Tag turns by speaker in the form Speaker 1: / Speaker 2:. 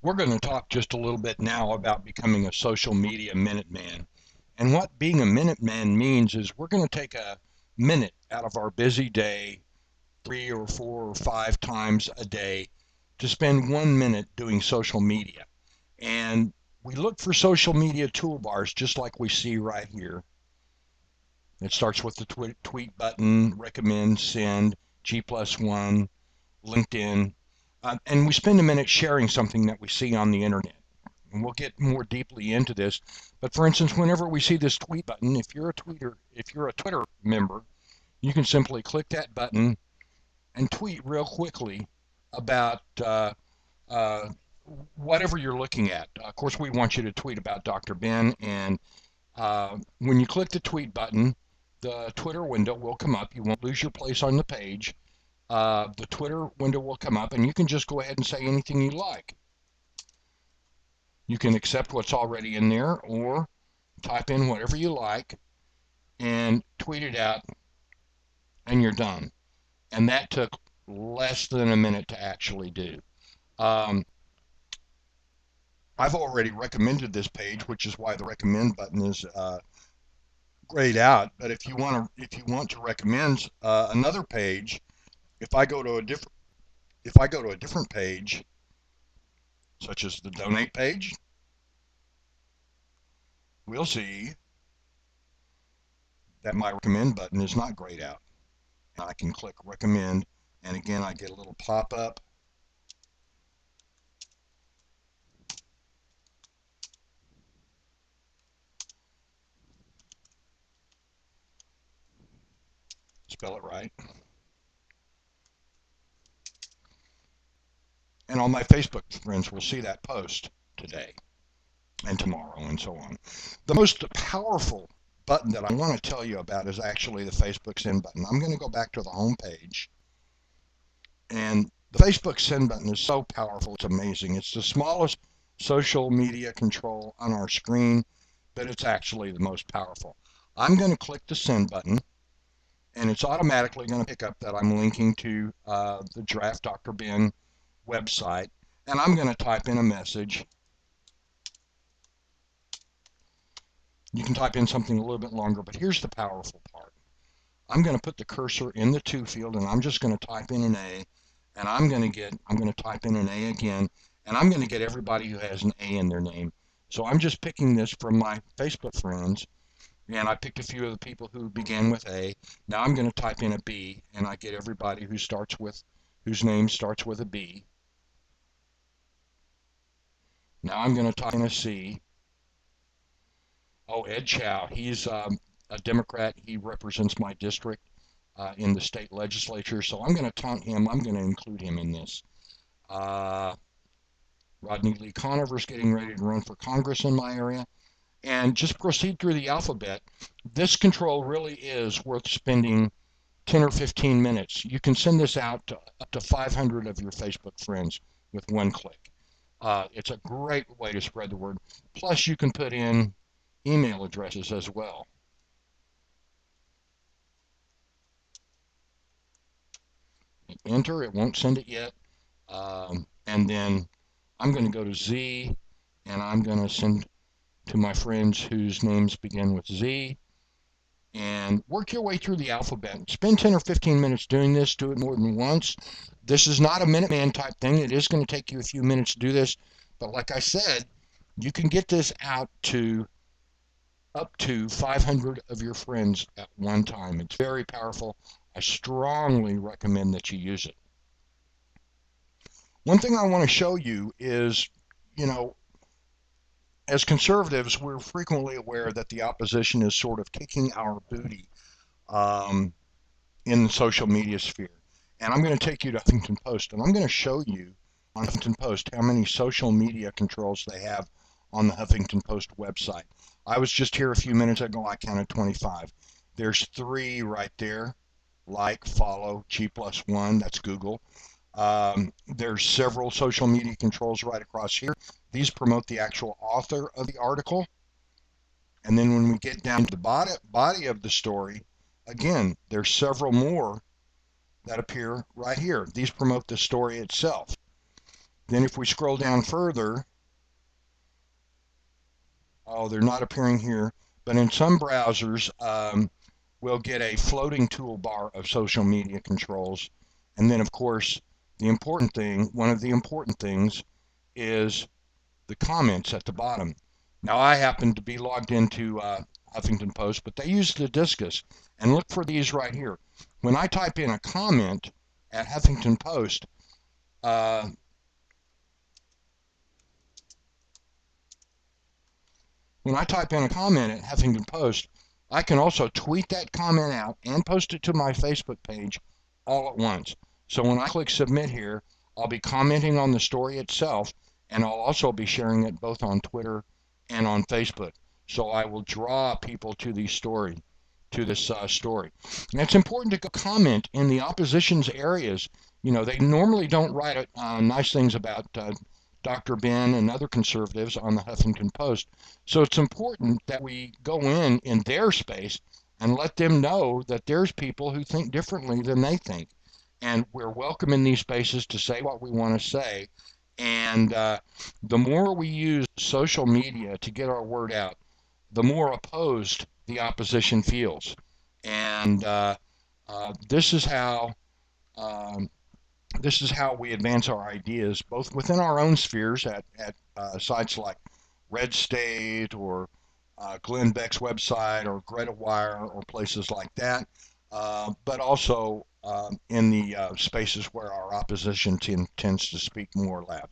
Speaker 1: We're going to talk just a little bit now about becoming a social media Minuteman. And what being a Minuteman means is we're going to take a minute out of our busy day, 3 or 4 or 5 times a day, to spend 1 minute doing social media. And we look for social media toolbars just like we see right here. It starts with the tweet button, recommend, send, G+1, LinkedIn, and we spend a minute sharing something that we see on the internet. And we'll get more deeply into this. But for instance, whenever we see this tweet button, if you're a Twitter member, you can simply click that button and tweet real quickly about uh, whatever you're looking at. Of course, we want you to tweet about Dr. Ben, and when you click the tweet button, the Twitter window will come up. You won't lose your place on the page. The Twitter window will come up, and you can just go ahead and say anything you like. You can accept what's already in there or type in whatever you like and tweet it out, and you're done. And that took less than a minute to actually do. Um, I've already recommended this page, which is why the recommend button is grayed out. But if you want to recommend another page, if I go to a different page, such as the donate page, we'll see that my recommend button is not grayed out. And I can click recommend, and again I get a little pop-up. Spell it right. And all my Facebook friends will see that post today and tomorrow and so on. The most powerful button that I want to tell you about is actually the Facebook send button. I'm going to go back to the home page, and the Facebook send button is so powerful, it's amazing. It's the smallest social media control on our screen, but it's actually the most powerful. I'm going to click the send button, and it's automatically going to pick up that I'm linking to the Draft Dr. Ben website, and I'm going to type in a message. You can type in something a little bit longer, but here's the powerful part. I'm going to put the cursor in the to field, and I'm just going to type in an A, and I'm going to type in an A again, and I'm going to get everybody who has an A in their name. So I'm just picking this from my Facebook friends, and I picked a few of the people who began with A. Now I'm going to type in a B, and I get everybody whose name starts with a B. Now I'm going to type in a C. Oh, Ed Chow, he's a Democrat. He represents my district in the state legislature, so I'm going to taunt him. I'm going to include him in this. Rodney Lee Conover's getting ready to run for Congress in my area. And just proceed through the alphabet. This control really is worth spending 10 or 15 minutes. You can send this out to up to 500 of your Facebook friends with one click. It's a great way to spread the word. Plus, you can put in email addresses as well. Enter, it won't send it yet. And then I'm going to go to Z, and I'm going to send to my friends whose names begin with Z. And work your way through the alphabet. Spend 10 or 15 minutes doing this. Do it more than once. This is not a Minuteman type thing. It is going to take you a few minutes to do this. But like I said, you can get this out to up to 500 of your friends at one time. It's very powerful. I strongly recommend that you use it. One thing I want to show you is, as conservatives, we're frequently aware that the opposition is sort of kicking our booty in the social media sphere. And I'm going to take you to Huffington Post, and I'm going to show you on Huffington Post how many social media controls they have on the Huffington Post website. I was just here a few minutes ago. I counted 25. There's 3 right there. Like, follow, G+1, that's Google. There's several social media controls right across here. These promote the actual author of the article. And then when we get down to the body of the story, again, there's several more that appear right here. These promote the story itself. Then if we scroll down further, oh, they're not appearing here, but in some browsers, we'll get a floating toolbar of social media controls. And then, of course, the important thing, one of the important things, is the comments at the bottom. Now, I happen to be logged into Huffington Post, but they use the discus. And look for these right here. When I type in a comment at Huffington Post, uh, when I type in a comment at Huffington Post, I can also tweet that comment out and post it to my Facebook page all at once. So when I click submit here, I'll be commenting on the story itself, and I'll also be sharing it both on Twitter and on Facebook. So I will draw people to the story, to this story. And it's important to comment in the opposition's areas. You know, they normally don't write nice things about Dr. Ben and other conservatives on the Huffington Post. So it's important that we go in their space and let them know that there's people who think differently than they think. And we're welcome in these spaces to say what we want to say. And the more we use social media to get our word out, the more opposed the opposition feels. And this is how um, this is how we advance our ideas, both within our own spheres at sites like Red State or Glenn Beck's website or Greta Wire or places like that, but also in the spaces where our opposition tends to speak more loud.